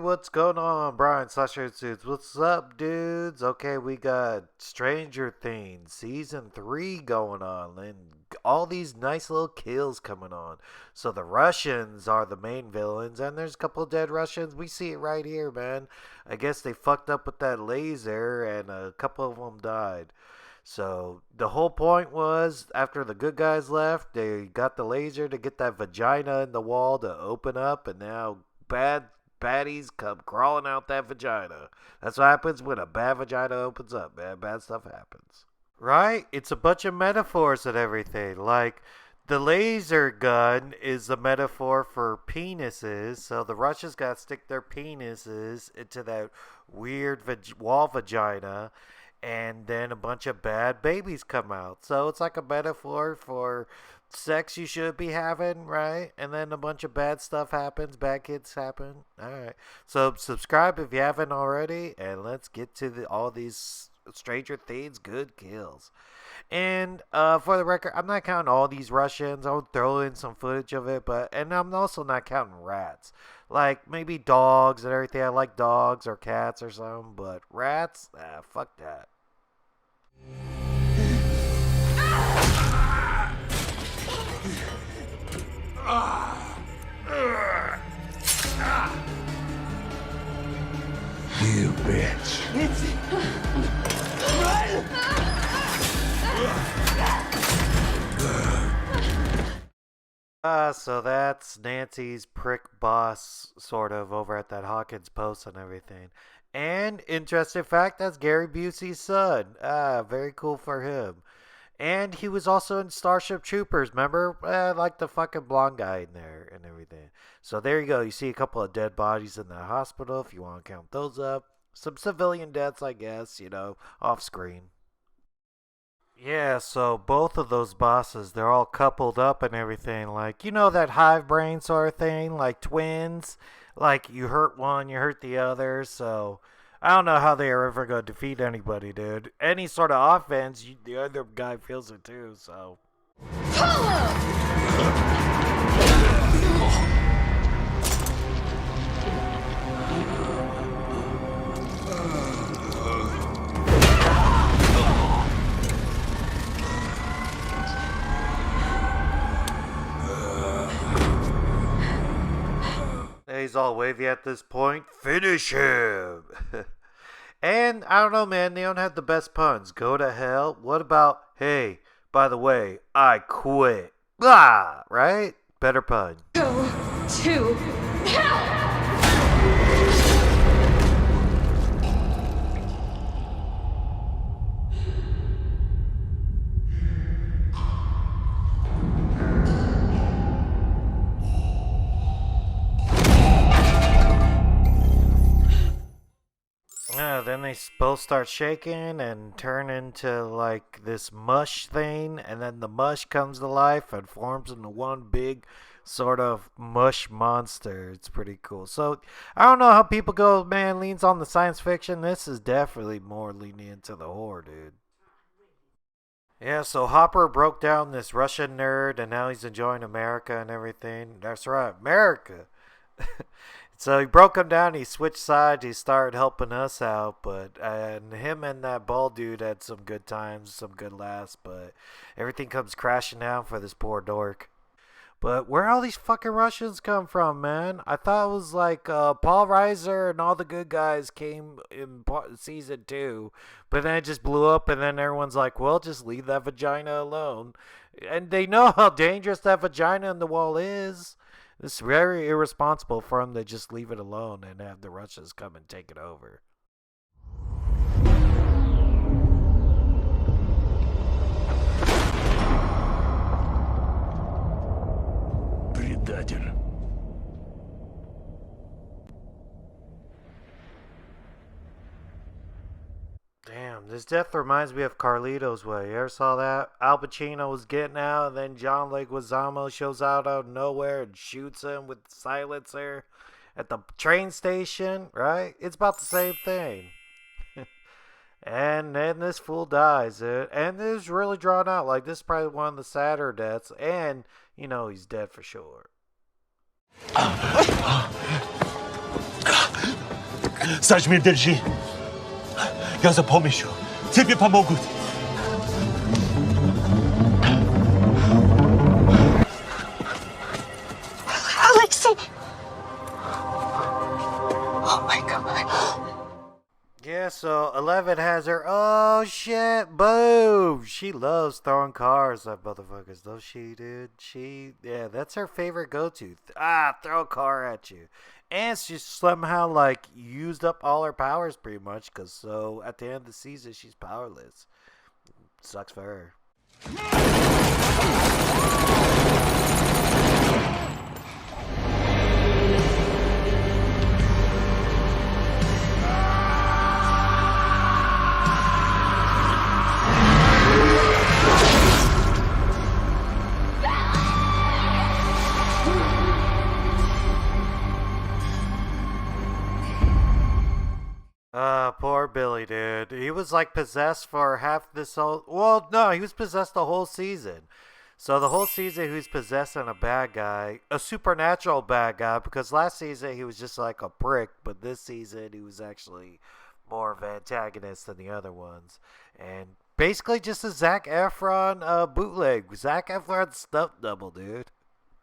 what's going on? Brian Slasher Suits. What's up, dudes? Okay, we got Stranger Things Season 3 going on, and all these nice little kills coming on. So the Russians are the main villains, and there's a couple dead Russians. We see it right here, man. I guess they fucked up with that laser, and a couple of them died. So the whole point was, after the good guys left, they got the laser to get that vagina in the wall to open up, and now baddies come crawling out that vagina. That's what happens when a bad vagina opens up, man. Bad stuff happens. Right? It's a bunch of metaphors and everything. Like, the laser gun is a metaphor for penises, so the Russians gotta stick their penises into that weird wall vagina, and then a bunch of bad babies come out. So it's like a metaphor for sex you should be having, right? And then a bunch of bad stuff happens, bad kids happen. All right. So subscribe if you haven't already, and let's get to all these Stranger Things good kills. And for the record, I'm not counting all these Russians. I'll throw in some footage of it, and I'm also not counting rats. Like maybe dogs and everything. I like dogs or cats or something, but rats, fuck that. You bitch. So that's Nancy's prick boss, sort of, over at that Hawkins post and everything. And, interesting fact, that's Gary Busey's son. Very cool for him. And he was also in Starship Troopers, remember? Like the fucking blonde guy in there and everything. So there you go. You see a couple of dead bodies in the hospital, if you want to count those up. Some civilian deaths, I guess, off screen. Yeah, so both of those bosses, they're all coupled up and everything. Like, that hive brain sort of thing, like twins. Like, you hurt one, you hurt the other. So, I don't know how they are ever going to defeat anybody, dude. Any sort of offense, the other guy feels it too, so. He's all wavy at this point. Finish him! And, I don't know, man. They don't have the best puns. Go to hell. What about, hey, by the way, I quit. Blah! Right? Better pun. Go to hell! Then they both start shaking and turn into like this mush thing, and then the mush comes to life and forms into one big sort of mush monster. It's pretty cool. So I don't know how people go, man, leans on the science fiction. This is definitely more leaning into the horror, dude. Yeah, so Hopper broke down this Russian nerd, and now he's enjoying America and everything. That's right, America. So he broke him down. He switched sides. He started helping us out, and him and that bald dude had some good times, some good laughs. But everything comes crashing down for this poor dork. But where all these fucking Russians come from, man? I thought it was like Paul Reiser and all the good guys came in season 2, but then it just blew up, and then everyone's like, "Well, just leave that vagina alone," and they know how dangerous that vagina in the wall is. It's very irresponsible for them to just leave it alone and have the Russians come and take it over. Предатель. Damn, this death reminds me of Carlito's Way. You ever saw that? Al Pacino was getting out, and then John Leguizamo shows out of nowhere and shoots him with the silencer at the train station, right? It's about the same thing. And then this fool dies. And this is really drawn out. Like, this is probably one of the sadder deaths. And, he's dead for sure. Зажми, держи. Я за помощью. Тебе помогут. Alexei! Oh my god. Yeah, so 11 has her. Oh shit! Boom! She loves throwing cars, that motherfuckers. Does she, dude? Yeah, that's her favorite go-to. Throw a car at you. And she somehow like used up all her powers pretty much, cause so at the end of the season she's powerless. Sucks for her. Poor Billy, dude. He was like possessed for half this whole. Well, no, he was possessed the whole season. So the whole season he was possessing a bad guy, a supernatural bad guy, because last season he was just like a prick, but this season he was actually more of an antagonist than the other ones. And basically just a Zac Efron bootleg. Zac Efron's stunt double, dude.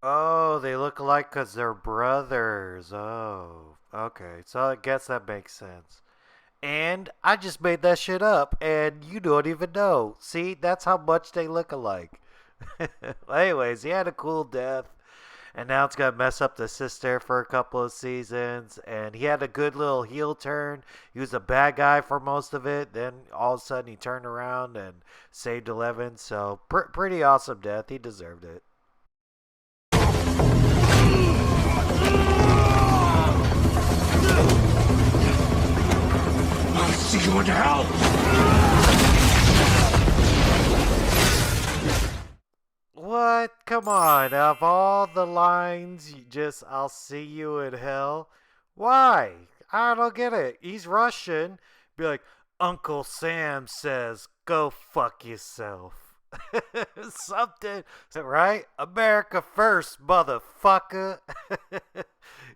Oh, they look alike because they're brothers. Oh, okay. So I guess that makes sense. And I just made that shit up, and you don't even know. See, that's how much they look alike. Anyways, he had a cool death, and now it's gonna mess up the sister for a couple of seasons. And he had a good little heel turn. He was a bad guy for most of it. Then all of a sudden he turned around and saved 11. So pretty awesome death. He deserved it. I'll see you in hell. What? Come on. Of all the lines, you just, I'll see you in hell. Why? I don't get it. He's Russian. Be like, Uncle Sam says, go fuck yourself. Something, right? America first, motherfucker.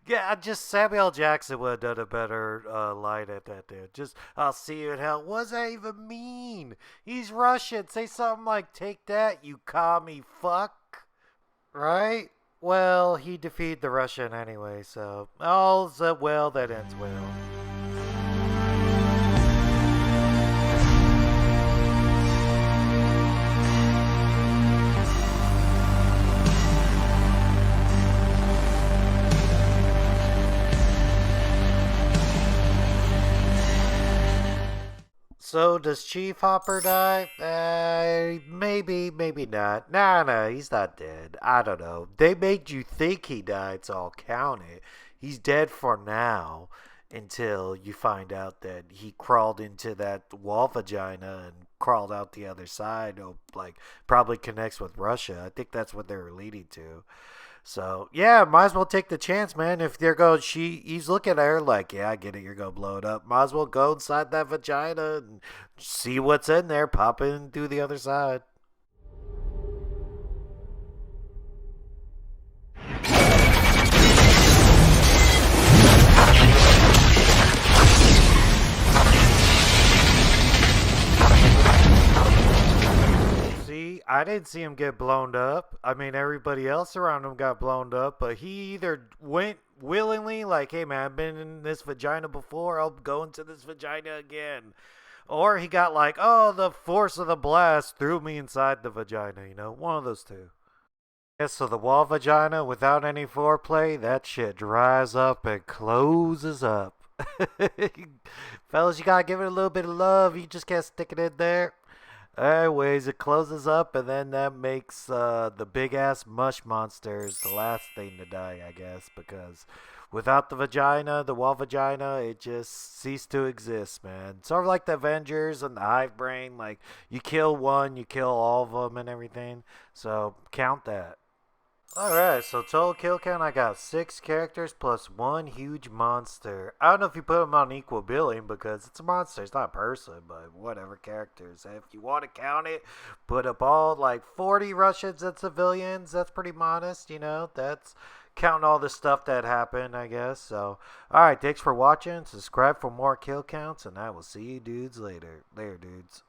Yeah, just Samuel Jackson would have done a better line at that, dude. Just, I'll see you in hell. What does that even mean? He's Russian. Say something like, take that, you commie fuck. Right? Well, he defeated the Russian anyway, so all's well that ends well. So does Chief Hopper die? Maybe, maybe not. Nah, he's not dead. I don't know. They made you think he died, so I'll count it. He's dead for now until you find out that he crawled into that wall vagina and crawled out the other side. Or like probably connects with Russia. I think that's what they were leading to. So yeah, might as well take the chance, man. If they're going, he's looking at her like, yeah, I get it, you're gonna blow it up. Might as well go inside that vagina and see what's in there, pop in through the other side. See, I didn't see him get blown up. I mean, everybody else around him got blown up, but he either went willingly, like, hey man, I've been in this vagina before, I'll go into this vagina again. Or he got like, oh, the force of the blast threw me inside the vagina, one of those two. Yeah, so the wall vagina without any foreplay, that shit dries up and closes up. Fellas, you gotta give it a little bit of love. You just can't stick it in there. Anyways, it closes up, and then that makes the big ass mush monsters the last thing to die, I guess, because without the vagina, the wall vagina, it just ceased to exist, man. Sort of like the Avengers and the Hive Brain, like you kill one, you kill all of them and everything. So count that. Alright, so total kill count, I got 6 characters plus 1 huge monster. I don't know if you put them on equal billing because it's a monster, it's not a person, but whatever characters. If you want to count it, put up all like 40 Russians and civilians, that's pretty modest, that's counting all the stuff that happened, I guess. So, alright, thanks for watching. Subscribe for more kill counts, and I will see you dudes later. Later, dudes.